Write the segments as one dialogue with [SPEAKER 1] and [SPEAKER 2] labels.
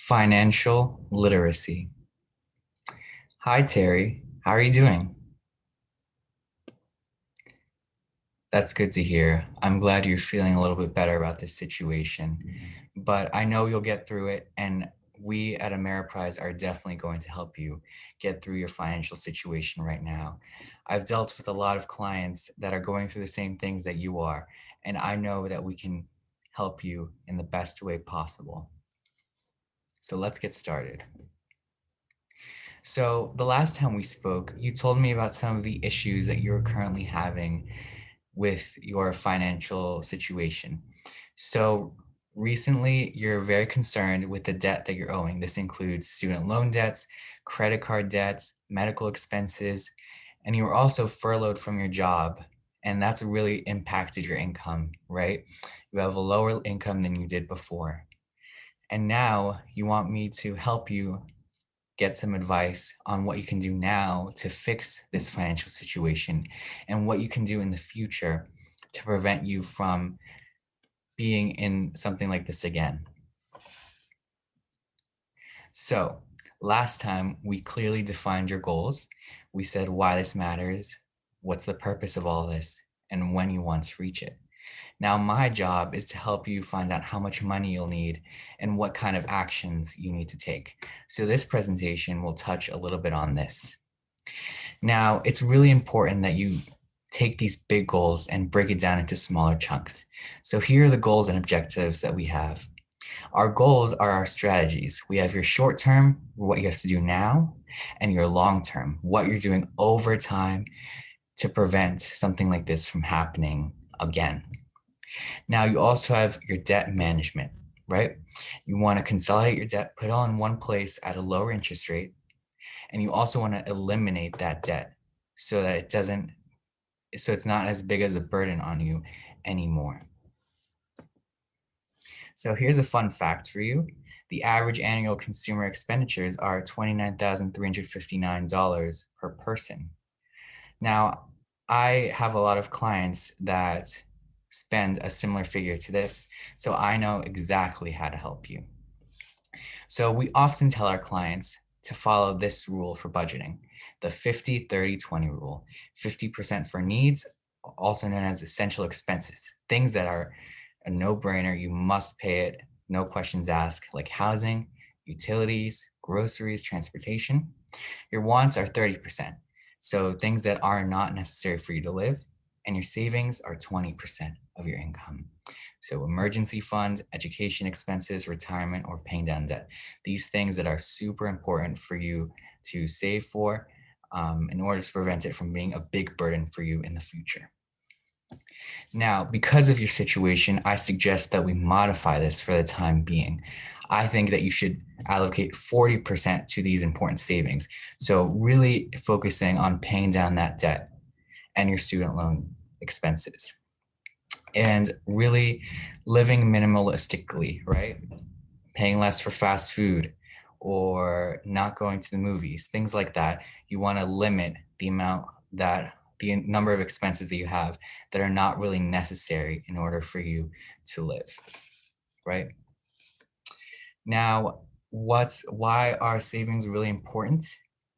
[SPEAKER 1] Financial literacy. Hi, Terry. How are you doing? That's good to hear. I'm glad you're feeling a little bit better about this situation, but I know you'll get through it. And we at Ameriprise are definitely going to help you get through your financial situation right now. I've dealt with a lot of clients that are going through the same things that you are, and I know that we can help you in the best way possible. So let's get started. So the last time we spoke, you told me about some of the issues that you're currently having with your financial situation. So recently, you're very concerned with the debt that you're owing. This includes student loan debts, credit card debts, medical expenses, and you were also furloughed from your job. And that's really impacted your income, right? You have a lower income than you did before. And now you want me to help you get some advice on what you can do now to fix this financial situation and what you can do in the future to prevent you from being in something like this again. So, last time we clearly defined your goals. We said why this matters, what's the purpose of all this, and when you want to reach it. Now, my job is to help you find out how much money you'll need and what kind of actions you need to take. So, this presentation will touch a little bit on this. Now, it's really important that you take these big goals and break it down into smaller chunks. So, here are the goals and objectives that we have. Our goals are our strategies. We have your short term, what you have to do now, and your long term, what you're doing over time to prevent something like this from happening again. Now, you also have your debt management, right? You want to consolidate your debt, put it all in one place at a lower interest rate, and you also want to eliminate that debt so that it's not as big as a burden on you anymore. So here's a fun fact for you. The average annual consumer expenditures are $29,359 per person. Now, I have a lot of clients that spend a similar figure to this, so I know exactly how to help you. So we often tell our clients to follow this rule for budgeting, the 50-30-20 rule. 50% for needs, also known as essential expenses, things that are a no-brainer, you must pay it, no questions asked, like housing, utilities, groceries, transportation. Your wants are 30%, so things that are not necessary for you to live, and your savings are 20% of your income. So emergency fund, education expenses, retirement, or paying down debt. These things that are super important for you to save for in order to prevent it from being a big burden for you in the future. Now, because of your situation, I suggest that we modify this for the time being. I think that you should allocate 40% to these important savings. So really focusing on paying down that debt and your student loan expenses and really living minimalistically, right? Paying less for fast food or not going to the movies, things like that. You want to limit the number of expenses that you have that are not really necessary in order for you to live, right? Now, why are savings really important?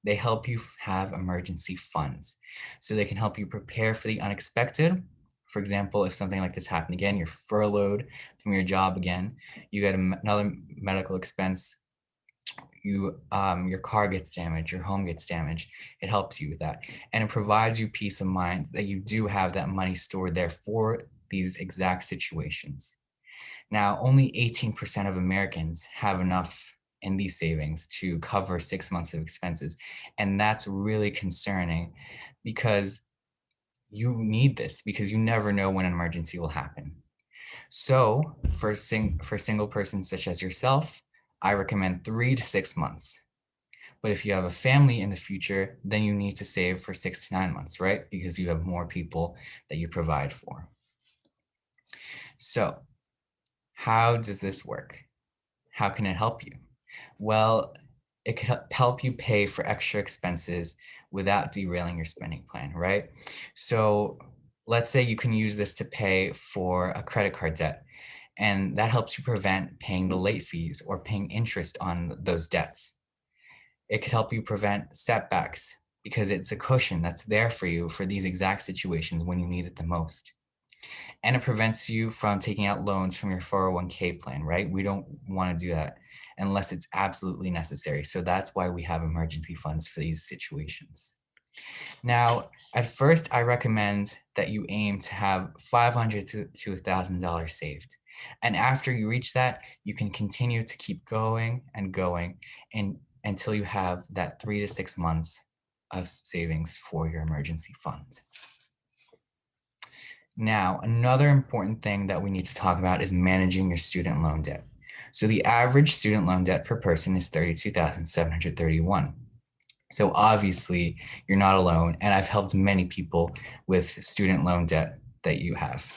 [SPEAKER 1] They help you have emergency funds. So they can help you prepare for the unexpected. For example, if something like this happened again, you're furloughed from your job again, you get another medical expense, your car gets damaged, your home gets damaged. It helps you with that. And it provides you peace of mind that you do have that money stored there for these exact situations. Now, only 18% of Americans have enough in these savings to cover 6 months of expenses. And that's really concerning because you need this because you never know when an emergency will happen. So for single persons such as yourself, I recommend 3 to 6 months. But if you have a family in the future, then you need to save for 6 to 9 months, right? Because you have more people that you provide for. So how does this work? How can it help you? Well, it could help you pay for extra expenses without derailing your spending plan, right? So let's say you can use this to pay for a credit card debt And that helps you prevent paying the late fees or paying interest on those debts. It could help you prevent setbacks because it's a cushion that's there for you for these exact situations when you need it the most. And it prevents you from taking out loans from your 401k plan, right? We don't want to do that unless it's absolutely necessary. So that's why we have emergency funds for these situations. Now, at first, I recommend that you aim to have $500 to $1,000 saved. And after you reach that, you can continue to keep going and going and until you have that 3 to 6 months of savings for your emergency fund. Now, another important thing that we need to talk about is managing your student loan debt. So the average student loan debt per person is 32,731. So obviously, you're not alone, and I've helped many people with student loan debt that you have.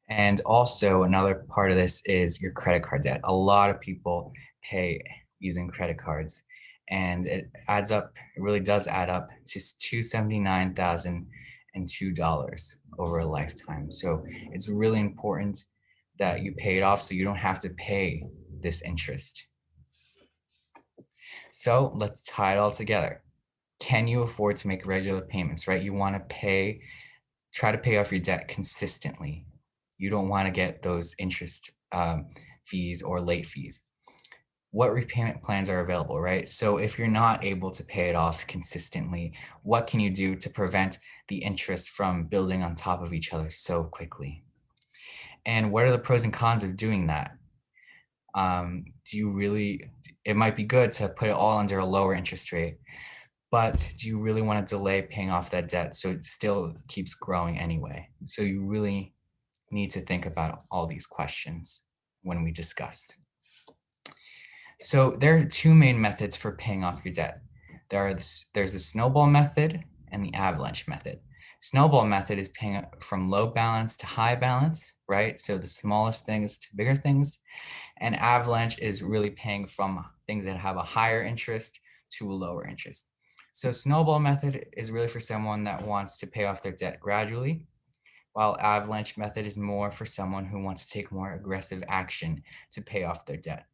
[SPEAKER 1] And also, another part of this is your credit card debt. A lot of people pay using credit cards, and it adds up, it really does add up to $279,002 over a lifetime. So it's really important that you pay it off so you don't have to pay this interest. So let's tie it all together. Can you afford to make regular payments, right? You want to try to pay off your debt consistently. You don't want to get those interest fees or late fees. What repayment plans are available, right? So if you're not able to pay it off consistently, what can you do to prevent the interest from building on top of each other so quickly? And what are the pros and cons of doing that? It might be good to put it all under a lower interest rate, but do you really want to delay paying off that debt so it still keeps growing anyway? So you really need to think about all these questions when we discuss. So there are two main methods for paying off your debt. There's the snowball method and the avalanche method. Snowball method is paying from low balance to high balance, right? So the smallest things to bigger things. And avalanche is really paying from things that have a higher interest to a lower interest. So snowball method is really for someone that wants to pay off their debt gradually, while avalanche method is more for someone who wants to take more aggressive action to pay off their debt.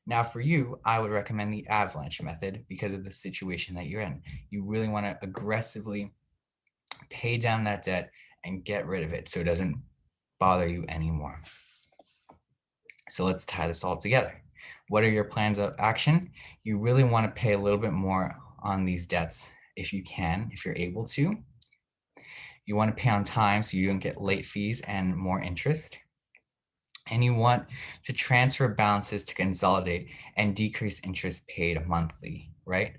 [SPEAKER 1] Now for you, I would recommend the avalanche method because of the situation that you're in. You really want to aggressively pay down that debt and get rid of it so it doesn't bother you anymore. So let's tie this all together. What are your plans of action? You really want to pay a little bit more on these debts if you can, if you're able to. You want to pay on time so you don't get late fees and more interest. And you want to transfer balances to consolidate and decrease interest paid monthly, right?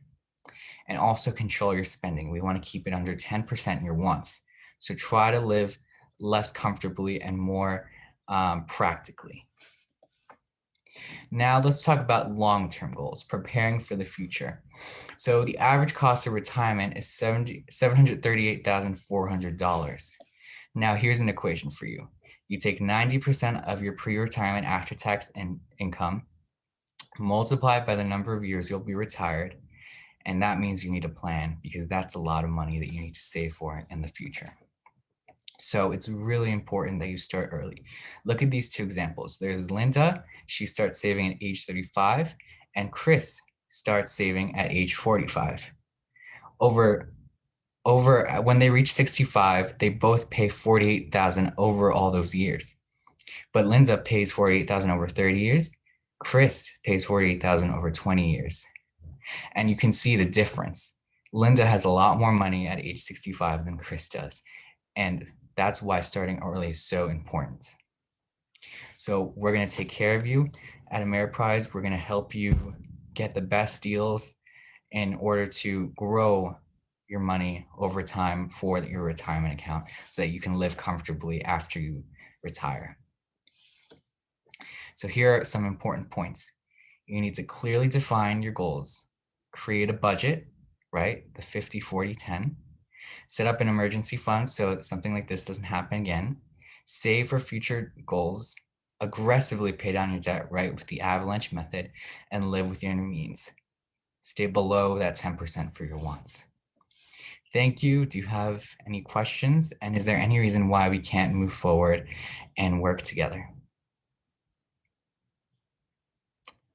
[SPEAKER 1] And also control your spending. We want to keep it under 10% in your wants. So try to live less comfortably and more practically. Now let's talk about long-term goals, preparing for the future. So the average cost of retirement is $738,400. Now here's an equation for you. You take 90% of your pre-retirement after-tax income, multiply by the number of years you'll be retired, and that means you need a plan because that's a lot of money that you need to save for in the future. So it's really important that you start early. Look at these two examples. There's Linda, she starts saving at age 35, and Chris starts saving at age 45. When they reach 65, they both pay 48,000 over all those years. But Linda pays 48,000 over 30 years. Chris pays 48,000 over 20 years. And you can see the difference. Linda has a lot more money at age 65 than Chris does. And that's why starting early is so important. So we're going to take care of you at Ameriprise. We're going to help you get the best deals in order to grow your money over time for your retirement account so that you can live comfortably after you retire. So here are some important points. You need to clearly define your goals, create a budget, right? The 50, 40, 10. Set up an emergency fund so something like this doesn't happen again. Save for future goals. Aggressively pay down your debt, right, with the avalanche method, and live within your means. Stay below that 10% for your wants. Thank you. Do you have any questions? And is there any reason why we can't move forward and work together?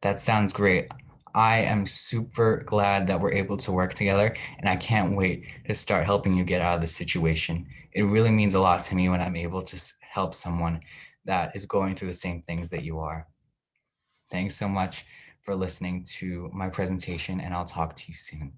[SPEAKER 1] That sounds great. I am super glad that we're able to work together, and I can't wait to start helping you get out of this situation. It really means a lot to me when I'm able to help someone that is going through the same things that you are. Thanks so much for listening to my presentation, and I'll talk to you soon.